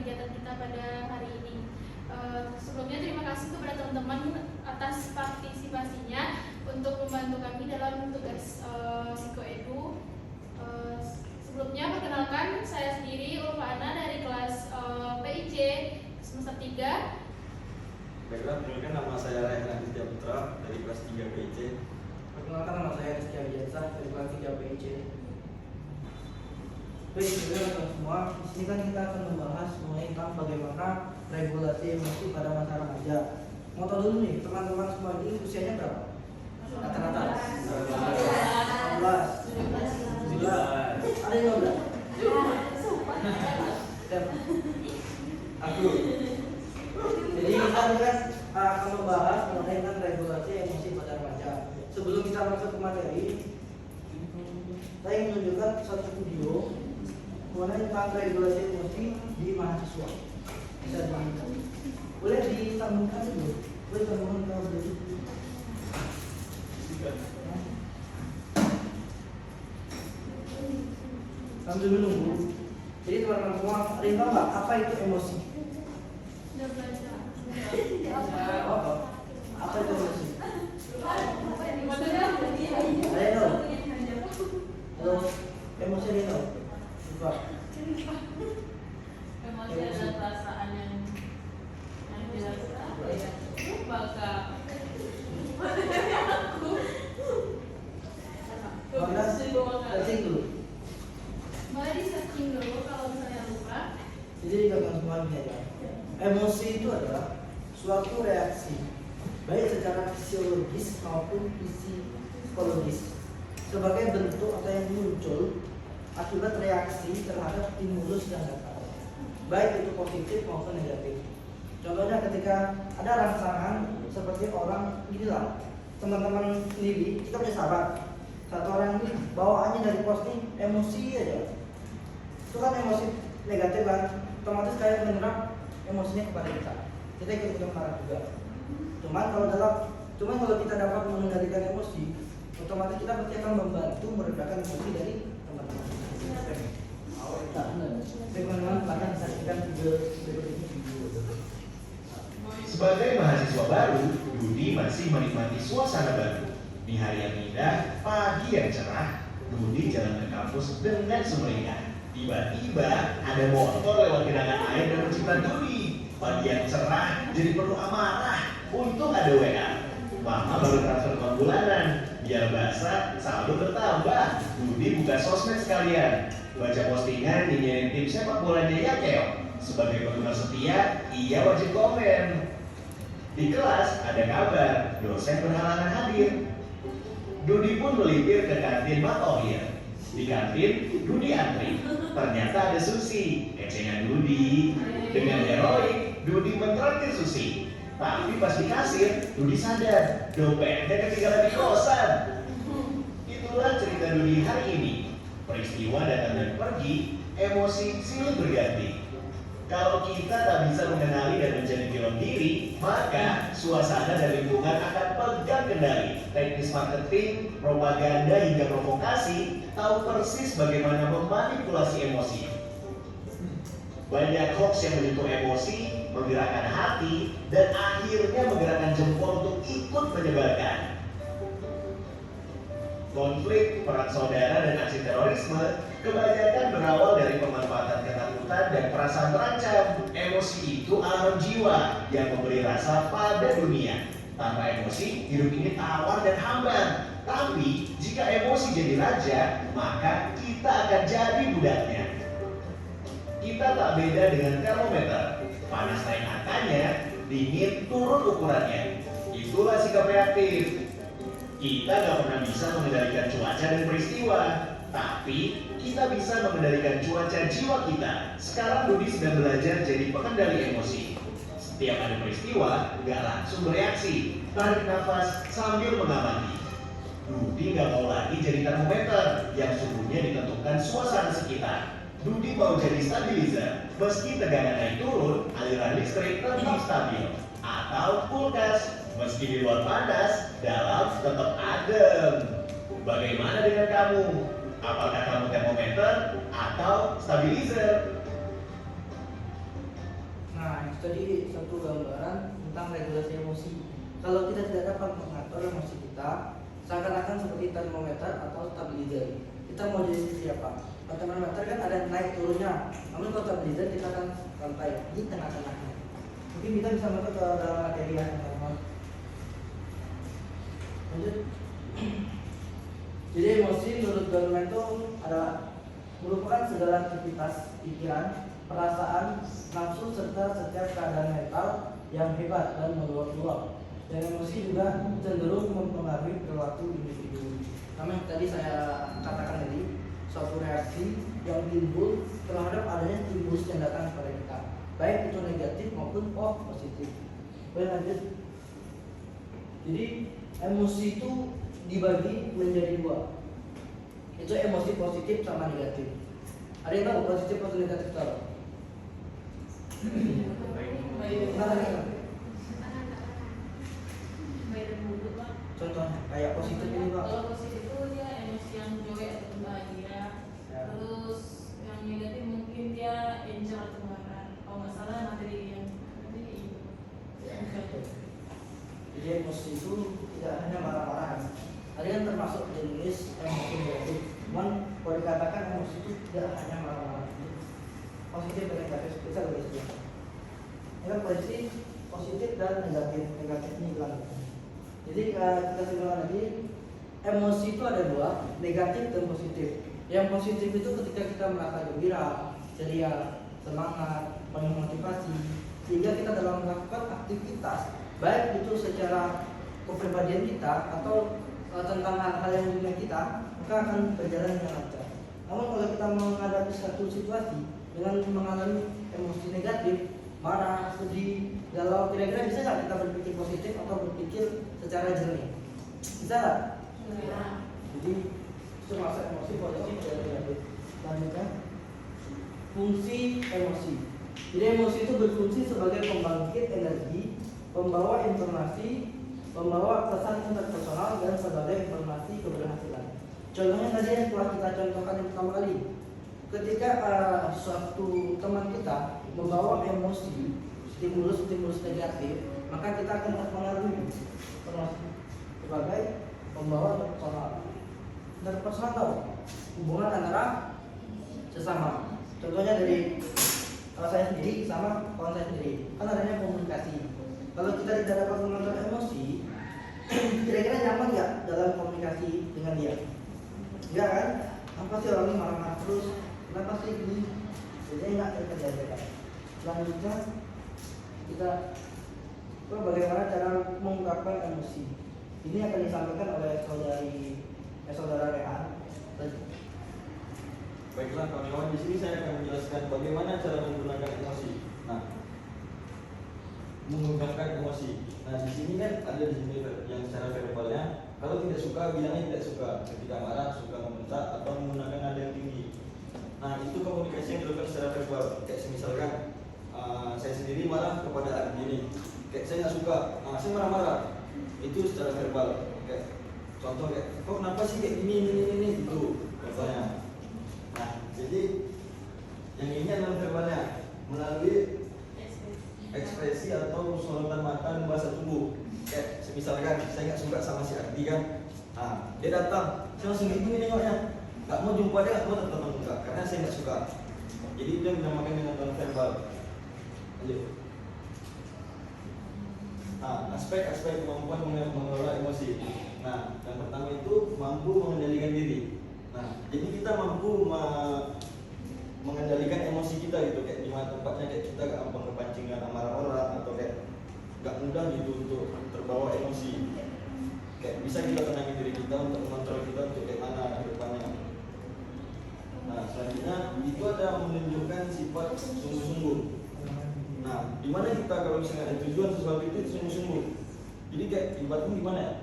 kegiatan kita pada hari ini. Sebelumnya terima kasih kepada teman-teman atas partisipasinya untuk membantu kami dalam tugas psikoedu. Sebelumnya perkenalkan, saya sendiri Ulfana dari kelas PIC semester 3. Baiklah, perkenalkan nama saya Rayhan Aditya Putra dari kelas 3 PIC. Perkenalkan nama saya Rizky Abiyansah dari kelas 3 PIC. Baik, teman-teman semua, di sini kan kita akan membahas mengenai tentang bagaimana regulasi emosi pada masa remaja. Mau tahu dulu nih, teman-teman semua ini usianya berapa? Rata-rata 16, 17, ada yang enggak? Aku. Jadi kita akan membahas mengenai tentang regulasi emosi pada remaja. Sebelum kita masuk ke materi, saya ingin menunjukkan satu video mengenai tentang regulasi emosi di mahasiswa. Bisa dimainkan. Boleh disambungkan dulu. Boleh disambungkan ke video. Sambil menunggu. Jadi teman-teman semua, ada yang tahu nggak apa itu emosi? Apa itu emosi? Ada yang tahu? Halo, emosi ada yang tahu? Coba. Emosi adalah perasaan yang jelas apa ya? Lupa kak. Mana? Searching dulu. Boleh di searching dulu kalau misalnya lupa. Jadi teman-teman semua bisa ya. Emosi itu adalah suatu reaksi baik secara fisiologis maupun psikologis sebagai bentuk atau yang muncul akibat reaksi terhadap stimulus yang datang, baik itu positif maupun negatif. Contohnya ketika ada rangsangan seperti orang gini lah, teman-teman sendiri, kita punya sahabat, satu orang ini bawaannya dari posting emosi aja, itu kan emosi negatif kan, otomatis kayak menyerap emosinya kepada kita ikut marah juga. Cuman kalau kita dapat mengendalikan emosi, otomatis kita pasti akan membantu meredakan emosi dari teman-teman. Teman-teman bahkan saksikan video berikut ini. Sebagai mahasiswa baru, Dudi masih menikmati suasana baru. Di hari yang indah, pagi yang cerah, Dudi jalan ke kampus dengan sumringah. Tiba-tiba ada motor lewat genangan air dan mencipta Dudi. Pagi yang cerah jadi penuh amarah. Untung ada WA. Mama baru transfer uang bulanan. Biar basah, saldo bertambah. Dudi buka sosmed sekalian. Baca postingan nyinyirin tim sepak bolanya Yakeok. Sebagai pendengar setia, ia wajib komen. Di kelas ada kabar, dosen berhalangan hadir. Dudi pun melipir ke kantin Matohir. Di kantin, Dudi antri. Ternyata ada Susi, ecengan Dudi. Dengan heroik, Dudi mentraktir Susi. Tapi pas di kasir, Dudi sadar dompetnya ketinggalan di kosan. Itulah cerita Dudi hari ini. Peristiwa datang dan pergi, emosi silih berganti. Kalau kita tak bisa mengenali dan menjadi film diri, maka suasana dan lingkungan akan pegang kendali. Teknis marketing, propaganda hingga provokasi tahu persis bagaimana memanipulasi emosi. Banyak hoax yang menyentuh emosi, menggerakkan hati, dan akhirnya menggerakkan jempol untuk ikut menyebarkan. Konflik, perang saudara, dan aksi terorisme kebanyakan berawal dari pemanfaatan ketakutan dan perasaan terancam. Emosi itu alam jiwa yang memberi rasa pada dunia. Tanpa emosi, hidup ini tawar dan hambar. Tapi, jika emosi jadi raja, maka kita akan jadi budaknya. Kita tak beda dengan termometer. Panas naik angkanya, dingin turun ukurannya. Itulah sikap reaktif. Kita gak pernah bisa mengendalikan cuaca dan peristiwa, tapi kita bisa mengendalikan cuaca jiwa kita. Sekarang Dudi sedang belajar jadi pengendali emosi. Setiap ada peristiwa, gak langsung bereaksi. Tarik nafas sambil mengamati. Dudi gak mau lagi jadi termometer yang suhunya ditentukan suasana sekitar. Dudi mau jadi stabilizer. Meski tegangan naik turun, aliran listrik tetap stabil. Atau kulkas. Meski di luar panas, dalam tetap adem. Bagaimana dengan kamu? Apakah kamu termometer atau stabilizer? tadi satu gambaran tentang regulasi emosi. Kalau kita tidak dapat mengatur emosi kita, seakan-akan seperti termometer atau stabilizer. Kita mau jadi siapa? Kalau termometer kan ada naik turunnya, namun kalau stabilizer kita akan rantai di tengah-tengahnya. Mungkin kita bisa masuk ke dalam materi yang teman-teman. Lanjut. Jadi emosi menurut Goleman itu adalah merupakan segala aktivitas pikiran, perasaan, nafsu serta setiap keadaan mental yang hebat dan meluap-luap. Dan emosi juga cenderung mempengaruhi perilaku individu. Namanya tadi saya katakan tadi suatu reaksi yang timbul terhadap adanya stimulus yang datang kepada kita, baik itu negatif maupun positif. Baik, lanjut. Jadi emosi itu dibagi menjadi dua. Itu emosi positif sama negatif. Ada yang tahu positif atau negatif tahu? Contohnya kayak positif ini Pak. Kalau positif itu dia emosi yang joy atau bahagia. Ya. Terus yang negatif mungkin dia anger atau marah. Kalau nggak salah materi yang nanti itu. Jadi emosi itu tidak hanya marah-marahan. Ada yang termasuk jenis emosi negatif. Cuman kalau dikatakan emosi itu tidak hanya marah-marahan. Positif dan negatif kita lebih sedikit. Ini kan positif dan negatif. Negatif ini hilang. Jadi kita simpulkan lagi, emosi itu ada dua, negatif dan positif. Yang positif itu ketika kita merasa gembira, ceria, semangat, penuh motivasi, sehingga kita dalam melakukan aktivitas, baik itu secara kepribadian kita atau tentang hal-hal yang dunia kita, maka akan berjalan dengan lancar. Namun kalau kita menghadapi satu situasi dengan mengalami emosi negatif, marah, sedih, galau, kira-kira bisa nggak kita berpikir positif atau berpikir secara jernih? Bisa nggak? Ya. Jadi itu masuk emosi positif dan negatif. Selanjutnya, fungsi emosi. Jadi emosi itu berfungsi sebagai pembangkit energi, pembawa informasi, pembawa pesan interpersonal dan sebagai informasi keberhasilan. Contohnya tadi yang telah kita contohkan yang pertama kali, ketika suatu teman kita membawa emosi, stimulus negatif, maka kita akan terpengaruh sebagai pembawa interpersonal. Interpersonal tahu hubungan antara sesama. Contohnya dari saya sendiri sama kawan saya sendiri, kan adanya komunikasi. Kalau kita tidak dapat mengontrol emosi, kira-kira nyaman nggak dalam komunikasi dengan dia? Enggak kan? Apa sih orang ini marah-marah terus? Kenapa sih ini? Jadi nggak terjadi. Selanjutnya kita bagaimana cara mengungkapkan emosi. Ini akan disampaikan oleh saudara Rehan. Baiklah kawan-kawan, di sini saya akan menjelaskan bagaimana cara menggunakan emosi. Nah, mengungkapkan emosi. Nah, di sini kan ada di sini yang secara verbalnya. Kalau tidak suka, bilangnya tidak suka. Ketika marah, suka membentak atau menggunakan nada yang tinggi. Nah, itu komunikasi yang dilakukan secara verbal. Kayak misalkan saya sendiri marah kepada Ardi ini. Kayak saya nggak suka, saya marah-marah. Itu secara verbal. Kayak contoh kayak, kok kenapa sih kayak ini gitu contohnya. Nah, jadi yang ini adalah verbalnya melalui ekspresi atau sorotan mata dan bahasa tubuh. Kayak misalkan saya nggak suka sama si Ardi kan, dia datang, saya langsung gitu nengoknya, nggak mau jumpa dia, nggak mau tatap muka karena saya nggak suka. Jadi itu yang dinamakan dengan non verbal. Lanjut. Aspek-aspek kemampuan mengelola emosi. Nah, yang pertama itu mampu mengendalikan diri. Nah, jadi kita mampu mengendalikan emosi kita gitu, kayak di mana tempatnya kayak kita gampang kepancing dengan amarah orang atau kayak gak mudah gitu untuk terbawa emosi. Kayak bisa kita tenangin diri kita untuk mengontrol kita untuk kayak mana ke depannya. Nah, selanjutnya itu ada menunjukkan sifat sungguh-sungguh. Nah, di mana kita kalau misalnya ada tujuan sesuatu itu sungguh-sungguh. Jadi kayak ibaratnya gimana ya?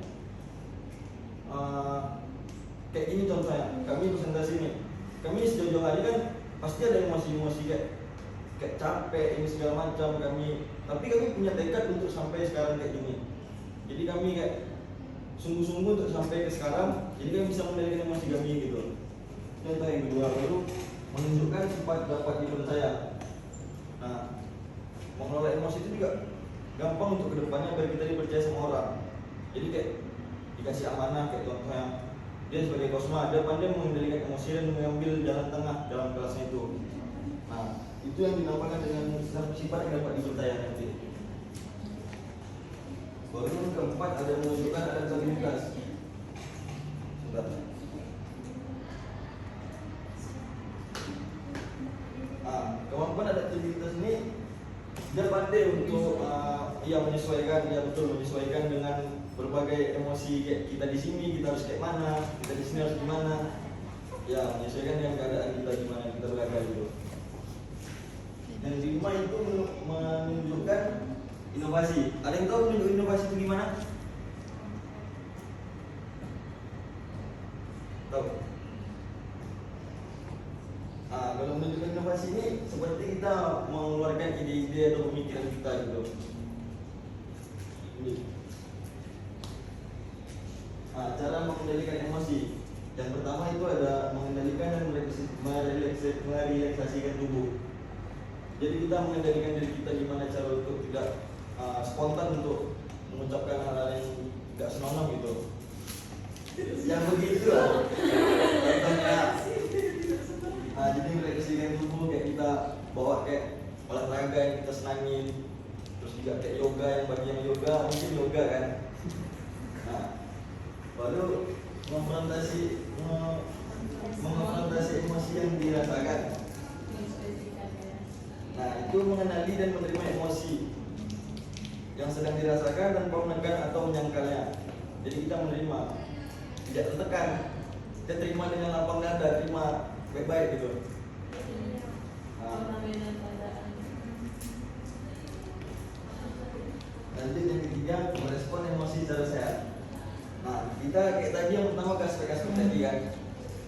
Kayak gini contohnya, kami presentasi ini, kami sejauh-jauh hari kan pasti ada emosi-emosi kayak capek ini segala macam kami, tapi kami punya tekad untuk sampai sekarang kayak gini. Jadi kami kayak sungguh-sungguh untuk sampai ke sekarang, jadi kami bisa mengendalikan emosi kami gitu. Contoh yang kedua, lalu menunjukkan sifat dapat dipercaya. Nah, mengelola emosi itu juga gampang untuk kedepannya biar kita dipercaya sama orang. Jadi kayak dikasih amanah, kayak contohnya dia sebagai kosma, dia pandai mengendalikan emosi dan mengambil jalan tengah dalam kelasnya itu. Nah, itu yang dinamakan dengan sifat yang dapat dipercaya nanti. Baru yang keempat ada menunjukkan adaptabilitas. Sudah. Kemampuan adaptabilitas ini dia pandai untuk menyesuaikan, dia betul menyesuaikan dengan berbagai emosi. Kayak kita di sini kita harus kayak mana, kita di sini harus gimana, ya menyesuaikan dengan keadaan kita gimana kita berada gitu. Dan kelima itu menunjukkan inovasi. Ada yang tahu menunjuk inovasi itu gimana? Tahu? Kalau menunjukkan inovasi ini seperti kita mengeluarkan ide-ide atau pemikiran kita gitu. Ini. Cara mengendalikan emosi. Yang pertama itu ada mengendalikan dan merelaksasikan tubuh. Jadi kita mengendalikan diri kita gimana cara untuk tidak spontan untuk mengucapkan hal-hal yang tidak senonoh gitu. Yang begitu lah. Contohnya, jadi merelaksasikan tubuh kayak kita bawa kayak olahraga yang kita senangin, terus juga kayak yoga yang bagi yang yoga mungkin yoga kan. Nah, baru mengonfrontasi emosi yang dirasakan. Nah, itu mengenali dan menerima emosi yang sedang dirasakan tanpa menekan atau menyangkalnya. Jadi kita menerima, tidak tertekan, kita terima dengan lapang dada, terima baik-baik gitu. Lanjut yang ketiga, merespon emosi secara sehat. Nah, kita kayak tadi yang pertama aspek-aspek tadi kan.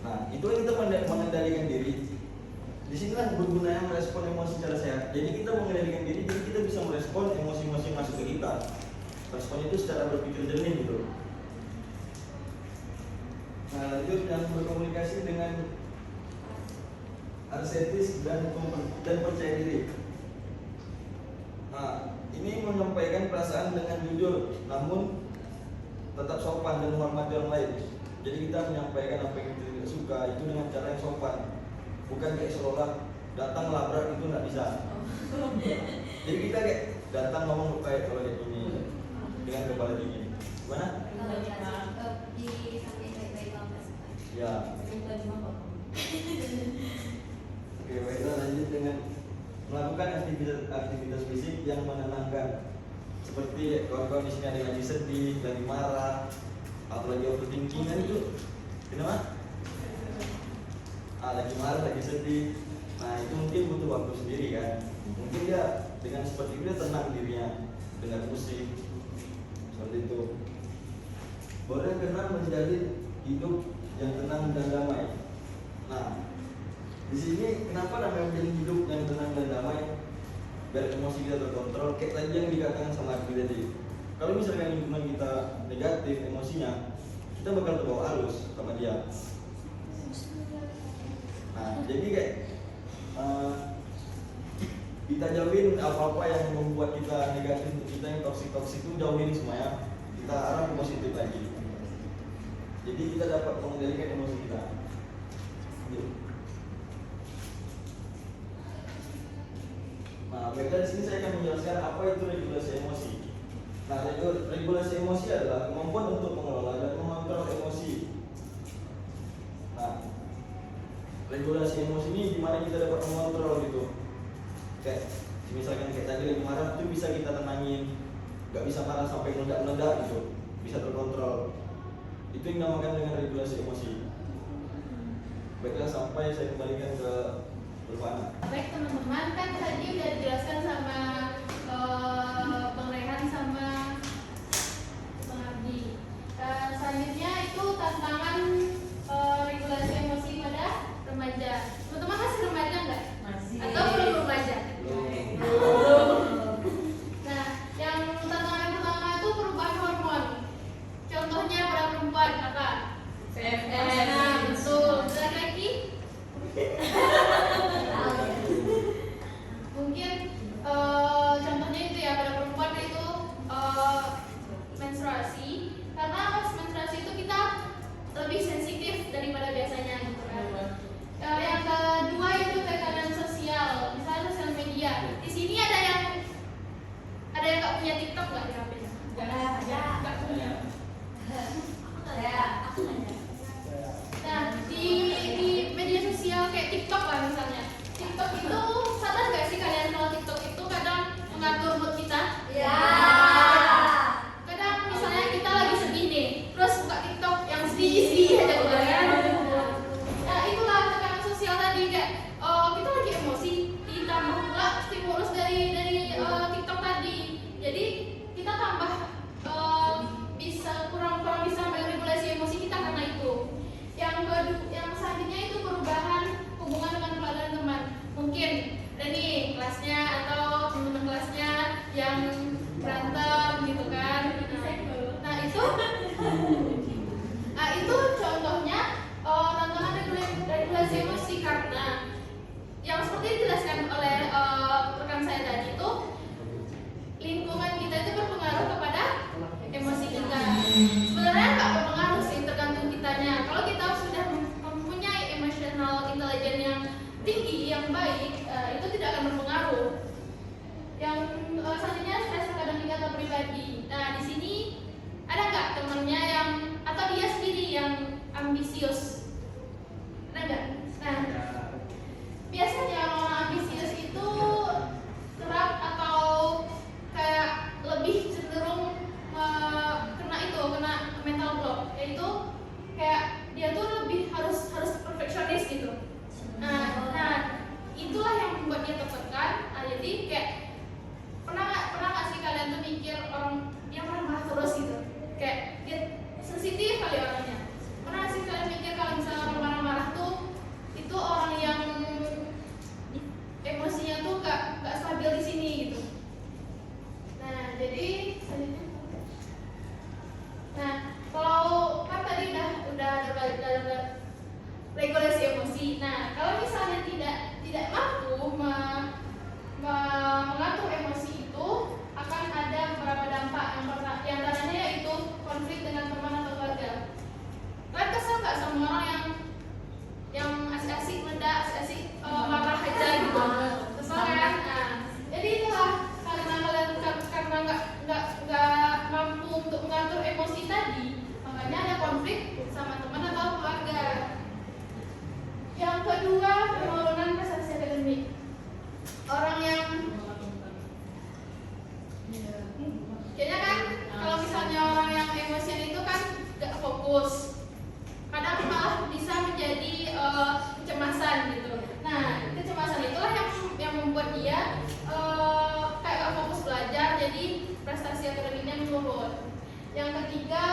Nah, itu kita mengendalikan diri. Di sinilah bergunanya merespon emosi secara sehat. Jadi kita mengendalikan diri, jadi kita bisa merespon emosi-emosi yang masuk ke kita. Respon itu secara berpikir jernih gitu. Nah, lanjut yang berkomunikasi dengan arsetis dan percaya diri. Nah, ini menyampaikan perasaan dengan jujur, namun tetap sopan dan menghormati orang lain. Jadi kita menyampaikan apa yang kita tidak suka itu dengan cara yang sopan. Bukan kayak seolah datang labrak itu nggak bisa. Jadi kita kayak datang ngomong kayak kalau kayak gini dengan kepala dingin. Gimana? Ya. Oke, baiklah lanjut dengan melakukan aktivitas fisik yang menenangkan. Seperti kawan-kawan di sini ada yang lagi sedih, lagi marah, atau lagi overthinking kan itu. Kenapa? Lagi marah, lagi sedih. Nah, itu mungkin butuh waktu sendiri kan. Mungkin dia dengan seperti itu dia tenang dirinya, dengar musik. Seperti itu. Baru yang keenam menjalin hidup yang tenang dan damai. Nah, di sini kenapa namanya menjalin hidup yang tenang dan damai? Biar emosi kita terkontrol. Kayak tadi yang dikatakan sama aku tadi. Kalau misalkan lingkungan kita negatif emosinya, kita bakal terbawa arus sama dia. Nah, jadi kayak kita jauhin apa-apa yang membuat kita negatif, kita yang toksik itu jauhin semuanya. Kita arah ke positif lagi. Jadi kita dapat mengendalikan emosi kita. Nah, baiklah di sini saya akan menjelaskan apa itu regulasi emosi. Nah, regulasi emosi adalah kemampuan untuk mengelola dan mengontrol emosi. Nah, regulasi emosi ini gimana kita dapat mengontrol gitu. Kayak misalkan kayak tadi lagi marah itu bisa kita tenangin, nggak bisa marah sampai meledak-meledak gitu, bisa terkontrol. Itu yang dinamakan dengan regulasi emosi. Baiklah, sampai saya kembalikan ke Rufana. Baik teman-teman, kan tadi udah dijelaskan sama Bang Rehan sama Bang Ardi. Selanjutnya itu tantangan regulasi emosi pada remaja. Teman-teman masih remaja nggak? Masih. Atau belum remaja? Nah, yang tantangan yang pertama itu perubahan hormon. Contohnya pada perempuan apa? PMS. Nah, betul. Dan lagi mungkin punya TikTok nggak di HP-nya? Nggak punya. Nah, di media sosial kayak TikTok lah misalnya. TikTok itu sadar nggak sih kalian kalau TikTok itu kadang mengatur mood kita? Kadang misalnya kita lagi sedih nih, terus buka TikTok yang sedih-sedih aja gitu kan. Nah, itulah tekanan sosial tadi kayak kita lagi emosi, ditambah pula stimulus dari TikTok tadi. Jadi kita tambah bisa kurang bisa meregulasi emosi kita karena itu. Yang selanjutnya itu perubahan hubungan dengan keluarga dan teman. Mungkin ada nih kelasnya atau teman-teman kelasnya yang berantem gitu kan. Nah itu contohnya tantangan regulasi emosi karena yang seperti dijelaskan oleh rekan saya tadi itu lingkungan kita itu berpengaruh kepada emosi kita. Sebenarnya nggak berpengaruh sih, tergantung kitanya. Kalau kita sudah mempunyai emotional intelligence yang tinggi, yang baik, itu tidak akan berpengaruh. Yang selanjutnya stres akademik atau pribadi. Nah di sini ada nggak temannya yang atau dia sendiri yang ambisius? Ada nggak? Nah biasanya orang ambisius itu kerap atau kayak lebih cenderung kena mental block, yaitu kayak dia tuh lebih harus perfeksionis gitu. Nah itulah yang membuat dia tertekan. Jadi kayak pernah nggak sih kalian tuh mikir orang yang marah terus gitu, kayak dia sensitif kali orangnya. Pernah nggak sih kalian mikir kalau misalnya orang marah-marah tuh itu orang yang emosinya tuh gak stabil di sini gitu. Nah jadi kalau kan tadi udah ada regulasi emosi. Nah kalau misalnya tidak mampu mengatur emosi itu, akan ada beberapa dampak. Yang antaranya yaitu konflik dengan teman atau keluarga. Kalian kesel nggak sama orang yang asik-asik meledak, asik-asik marah aja gitu? Kesel kan? Nah, jadi itulah karena nggak mampu untuk mengatur emosi tadi, makanya ada konflik sama teman atau keluarga. Yang kedua, penurunan prestasi akademik. Orang yang kayaknya kan kalau misalnya orang yang emosian itu kan gak fokus, kadang malah bisa menjadi kecemasan gitu. Nah kecemasan itulah yang membuat dia kayak gak fokus belajar, jadi prestasi akademiknya menurun. Yang ketiga,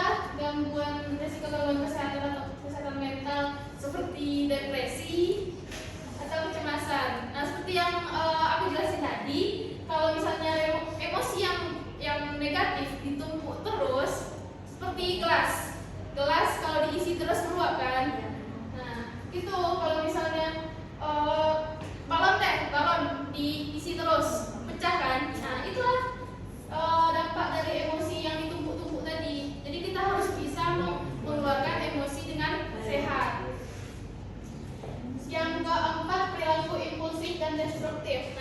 risiko gangguan kesehatan atau kesehatan mental seperti depresi atau kecemasan. Nah seperti yang aku jelasin tadi, kalau misalnya emosi yang negatif ditumpuk terus, seperti gelas kalau diisi terus meluap kan. Nah itu kalau misalnya balon diisi terus pecah kan. Nah itulah dampak dari emosi yang ditumpuk-tumpuk tadi. Jadi kita harus bisa mengeluarkan emosi dengan sehat. Yang keempat, perilaku impulsif dan destruktif.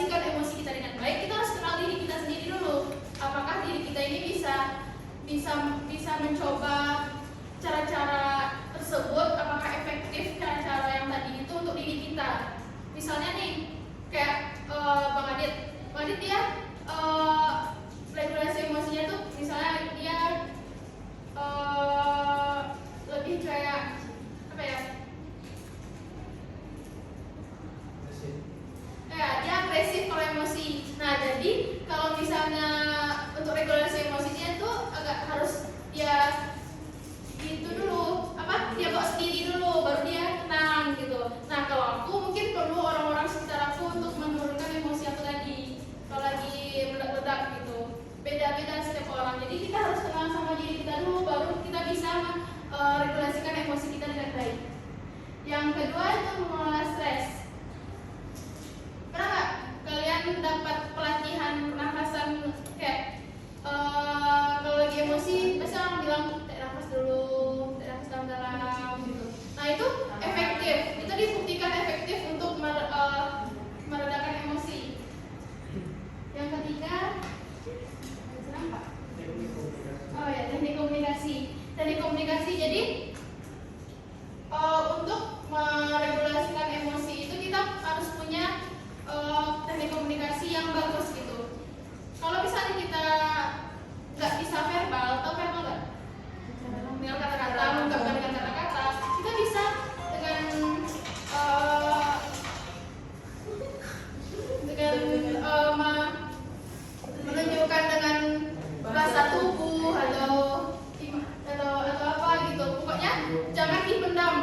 meregulasikan emosi kita dengan baik, kita harus kenal diri kita sendiri dulu. Apakah diri kita ini bisa mencoba cara-cara tersebut, apakah efektif cara-cara yang tadi itu untuk diri kita. Misalnya nih, kayak Bang Adit dia regulasi emosinya tuh misalnya dia lebih kayak apa ya? Ya, dia agresif kalau emosi. Nah, jadi kalau misalnya untuk regulasi emosinya itu agak harus dia gitu dulu, dia bawa sendiri dulu, baru dia tenang gitu. Nah, kalau aku mungkin perlu orang-orang sekitar aku untuk menurunkan emosi aku tadi kalau lagi meledak-ledak gitu. Beda-beda setiap orang. Jadi kita harus kenal sama diri kita dulu, baru kita bisa regulasikan emosi kita dengan baik. Yang kedua itu mengelola stres. Pernah nggak kalian dapat pelatihan pernafasan kayak kalau lagi emosi biasa orang bilang tarik nafas dulu, tarik nafas dalam-dalam gitu. Nah itu efektif, itu dibuktikan efektif untuk meredakan emosi. Yang ketiga, apa? Oh ya, teknik komunikasi. Teknik komunikasi jadi untuk meregulasikan emosi itu kita harus punya teknik komunikasi yang bagus gitu. Kalau misalnya kita nggak bisa verbal, atau verbal nggak? Dengan kata-kata, mengungkapkan dengan kata-kata, kita bisa dengan menunjukkan dengan rasa tubuh atau apa gitu. Pokoknya jangan dipendam.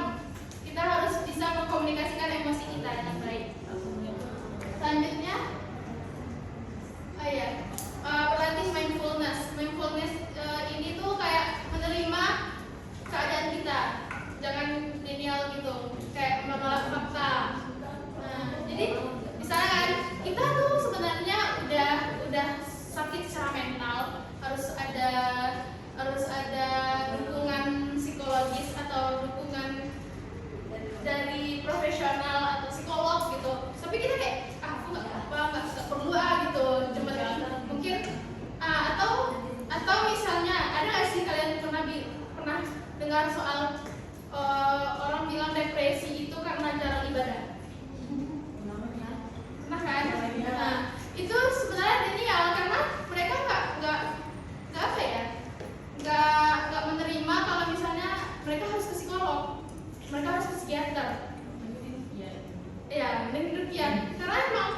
Kita harus bisa mengkomunikasikan emosi kita dengan baik. Selanjutnya, berlatih mindfulness. Mindfulness ini tuh kayak menerima keadaan kita, jangan denial gitu, kayak menolak fakta. Nah, jadi misalnya kan kita tuh sebenarnya udah sakit secara mental, harus ada dukungan psikologis atau dukungan dari profesional atau psikolog gitu. Tapi kita kayak aku nggak perlu gitu, cuma mungkin atau misalnya ada nggak sih kalian pernah dengar soal orang bilang depresi itu karena jarang ibadah? Pernah kan? Nah, itu sebenarnya denial karena mereka nggak menerima kalau misalnya mereka harus ke psikolog, mereka harus ke psikiater. Ya, menurut ya, karena emang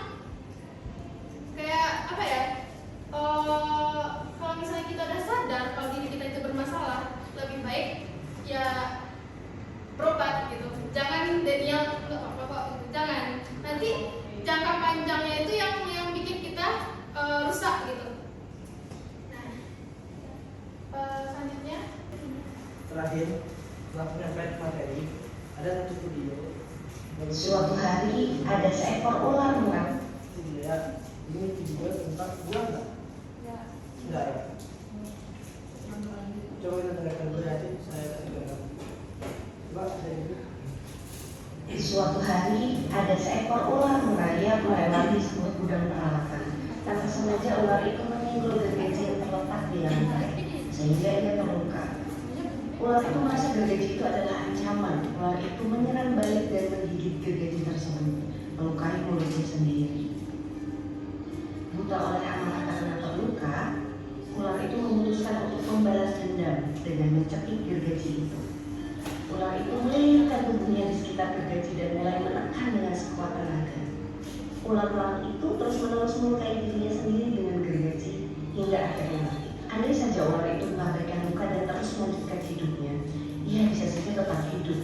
kayak kalau misalnya kita udah sadar kalau diri kita itu bermasalah, lebih baik ya berobat gitu. Jangan denial, nggak apa-apa kok, jangan. Nanti jangka panjangnya itu yang bikin kita rusak gitu. Nah, selanjutnya Terakhir, setelah penyampaian materi, ada satu video. Suatu hari ada seekor ular murat. Lihat, ini video tentang ular nggak? Enggak ya. Coba kita dengarkan dulu ya, saya kasih dengar. Coba saya dulu. Suatu hari ada seekor ular merayap melewati sebuah gudang peralatan. Tanpa sengaja ular itu menyenggol gergaji yang terletak di lantai, sehingga ia terluka. Ular itu merasa gergaji itu adalah ancaman. Ular itu menyerang balik dan menggigit gergaji tersebut, melukai mulutnya sendiri. Buta oleh amarah karena terluka, ular itu memutuskan untuk membalas dendam dengan mencekik gergaji itu. Ular itu melilitkan tubuhnya di sekitar gergaji dan mulai menekan dengan sekuat tenaga. Ular-ular itu terus-menerus melukai dirinya sendiri dengan gergaji hingga akhirnya mati. Andai saja ular itu mengabaikan luka dan terus melanjutkan hidupnya, ia bisa saja tetap hidup.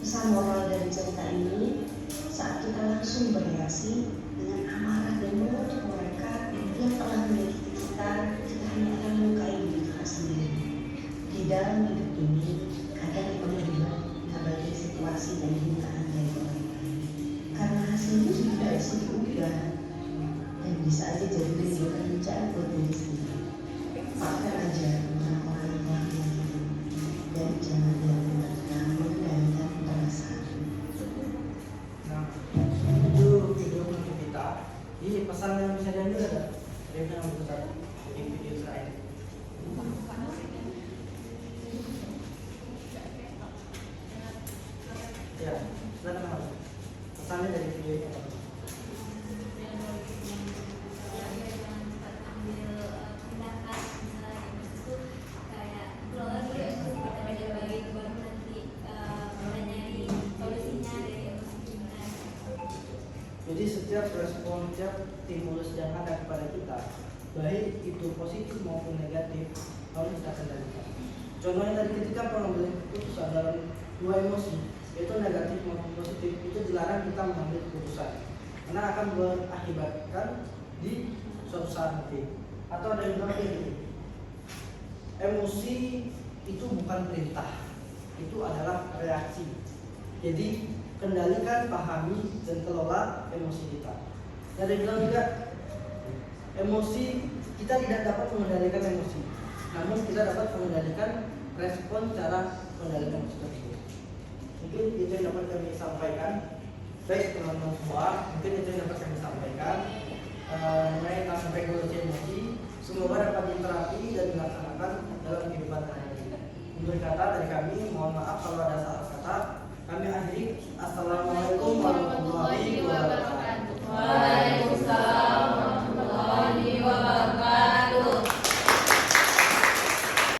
Pesan moral dari cerita ini, saat kita langsung bereaksi dengan amarah dan mengutuk mereka yang telah menyakiti kita hanya akan melukai diri kita sendiri. Di dalam hidup ini, kadang kita mengabaikan situasi dan hinaan dari orang lain, karena hasilnya tidak bisa diubah dan bisa aja jadi bencana buat diri sendiri. Maafkan aja orang-orang yang telah menyakiti dan jangan biarkan mereka mengendalikan perasaan. Nah, itu video Jadi pesan yang bisa diambil ada dari yang besar di video terakhir. Ya, silakan Mas. Pesannya dari video ini apa? Jadi setiap respon, setiap stimulus yang ada kepada kita, baik itu positif maupun negatif, harus kita kendalikan. Contohnya tadi ketika pengambilan keputusan dalam dua emosi, yaitu negatif maupun positif, itu dilarang kita mengambil keputusan, karena akan berakibatkan di suatu saat nanti. Atau ada yang bilang begini, emosi itu bukan perintah, itu adalah reaksi. Jadi kendalikan, pahami, dan kelola emosi kita. Dan ada yang bilang juga, emosi kita tidak dapat mengendalikan emosi, namun kita dapat mengendalikan respon cara mengendalikan emosi tersebut. Mungkin itu yang dapat kami sampaikan. Baik teman-teman semua, mungkin itu yang dapat kami